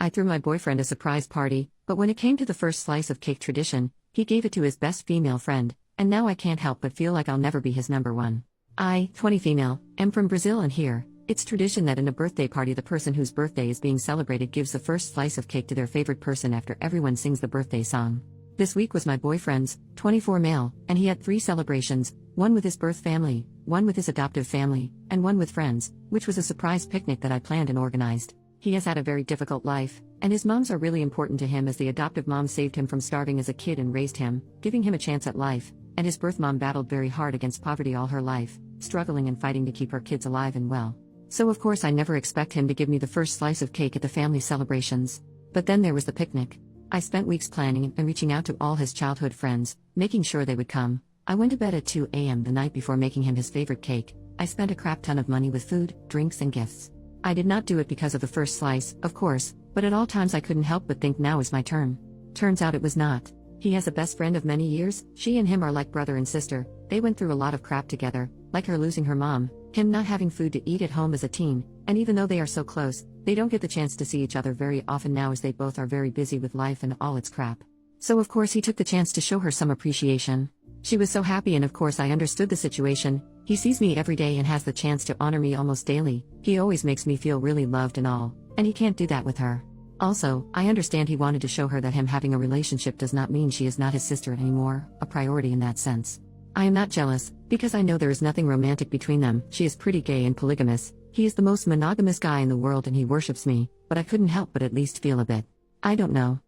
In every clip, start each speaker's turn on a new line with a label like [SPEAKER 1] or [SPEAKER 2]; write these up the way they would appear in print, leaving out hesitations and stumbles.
[SPEAKER 1] I threw my boyfriend a surprise party, but when it came to the first slice of cake tradition, he gave it to his best female friend, and now I can't help but feel like I'll never be his number one. I, 20 female, am from Brazil, and here, it's tradition that in a birthday party the person whose birthday is being celebrated gives the first slice of cake to their favorite person after everyone sings the birthday song. This week was my boyfriend's, 24 male, and he had 3 celebrations, one with his birth family, one with his adoptive family, and one with friends, which was a surprise picnic that I planned and organized. He has had a very difficult life, and his moms are really important to him, as the adoptive mom saved him from starving as a kid and raised him, giving him a chance at life, and his birth mom battled very hard against poverty all her life, struggling and fighting to keep her kids alive and well. So of course I never expect him to give me the first slice of cake at the family celebrations. But then there was the picnic. I spent weeks planning and reaching out to all his childhood friends, making sure they would come. I went to bed at 2 a.m. the night before making him his favorite cake. I spent a crap ton of money with food, drinks and gifts. I did not do it because of the first slice, of course, but at all times I couldn't help but think now is my turn. Turns out it was not. He has a best friend of many years, she and him are like brother and sister, they went through a lot of crap together, like her losing her mom, him not having food to eat at home as a teen, and even though they are so close, they don't get the chance to see each other very often now as they both are very busy with life and all its crap. So of course he took the chance to show her some appreciation. She was so happy, and of course I understood the situation. He sees me every day and has the chance to honor me almost daily. He always makes me feel really loved and all, and he can't do that with her. Also, I understand he wanted to show her that him having a relationship does not mean she is not his sister anymore, a priority in that sense. I am not jealous, because I know there is nothing romantic between them. She is pretty gay and polygamous. He is the most monogamous guy in the world and he worships me, but I couldn't help but at least feel a bit. I don't know.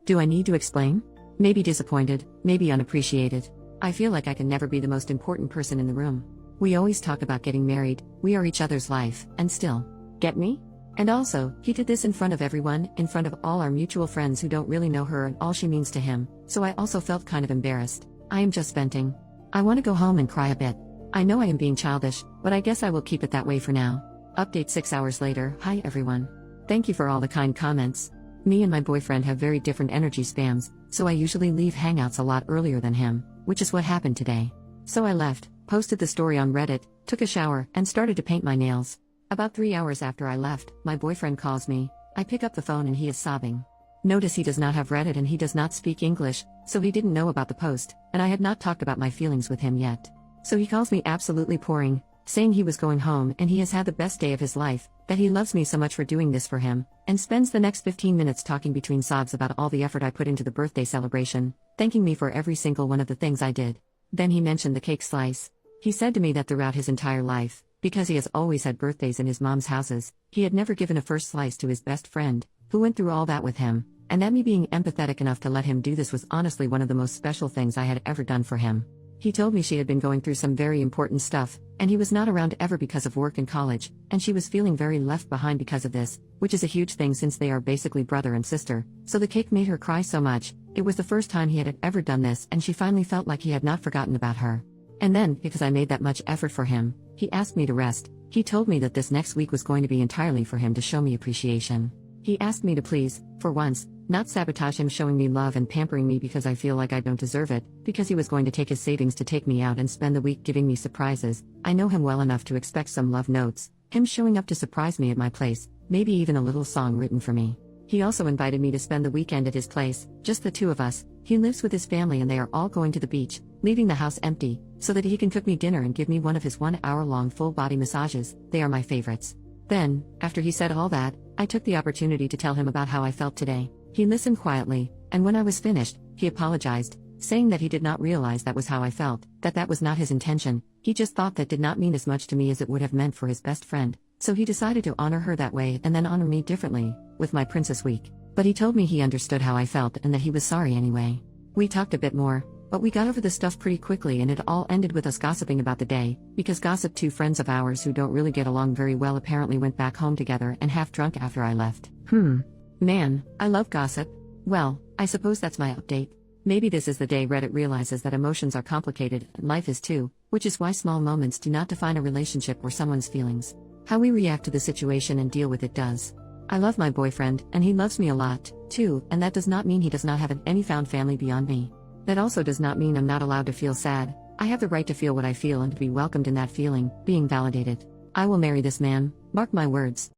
[SPEAKER 1] Do I need to explain? Maybe disappointed, maybe unappreciated. I feel like I can never be the most important person in the room. We always talk about getting married, we are each other's life, and still. Get me? And also, he did this in front of everyone, in front of all our mutual friends who don't really know her and all she means to him, so I also felt kind of embarrassed. I am just venting. I want to go home and cry a bit. I know I am being childish, but I guess I will keep it that way for now. Update 6 hours later. Hi everyone. Thank you for all the kind comments. Me and my boyfriend have very different energy spans, so I usually leave hangouts a lot earlier than him, which is what happened today. So I left, posted the story on Reddit, took a shower, and started to paint my nails. About 3 hours after I left, my boyfriend calls me. I pick up the phone and he is sobbing. Notice he does not have Reddit and he does not speak English, so he didn't know about the post, and I had not talked about my feelings with him yet. So he calls me absolutely pouring, saying he was going home and he has had the best day of his life, that he loves me so much for doing this for him, and spends the next 15 minutes talking between sobs about all the effort I put into the birthday celebration, thanking me for every single one of the things I did. Then he mentioned the cake slice. He said to me that throughout his entire life, because he has always had birthdays in his mom's houses, he had never given a first slice to his best friend, who went through all that with him, and that me being empathetic enough to let him do this was honestly one of the most special things I had ever done for him. He told me she had been going through some very important stuff, and he was not around ever because of work and college, and she was feeling very left behind because of this, which is a huge thing since they are basically brother and sister, so the cake made her cry so much. It was the first time he had ever done this and she finally felt like he had not forgotten about her. And then, because I made that much effort for him, he asked me to rest. He told me that this next week was going to be entirely for him to show me appreciation. He asked me to please, for once, not sabotage him showing me love and pampering me because I feel like I don't deserve it, because he was going to take his savings to take me out and spend the week giving me surprises. I know him well enough to expect some love notes, him showing up to surprise me at my place, maybe even a little song written for me. He also invited me to spend the weekend at his place, just the two of us. He lives with his family and they are all going to the beach, leaving the house empty, so that he can cook me dinner and give me one of his 1-hour-long full-body massages. They are my favorites. Then, after he said all that, I took the opportunity to tell him about how I felt today. He listened quietly, and when I was finished, he apologized, saying that he did not realize that was how I felt, that was not his intention. He just thought that did not mean as much to me as it would have meant for his best friend, so he decided to honor her that way and then honor me differently, with my Princess Week. But he told me he understood how I felt and that he was sorry anyway. We talked a bit more, but we got over the stuff pretty quickly and it all ended with us gossiping about the day, because gossip, 2 friends of ours who don't really get along very well apparently went back home together and half drunk after I left. Man, I love gossip. Well, I suppose that's my update. Maybe this is the day Reddit realizes that emotions are complicated, and life is too, which is why small moments do not define a relationship or someone's feelings. How we react to the situation and deal with it does. I love my boyfriend, and he loves me a lot, too, and that does not mean he does not have any found family beyond me. That also does not mean I'm not allowed to feel sad. I have the right to feel what I feel and to be welcomed in that feeling, being validated. I will marry this man, mark my words.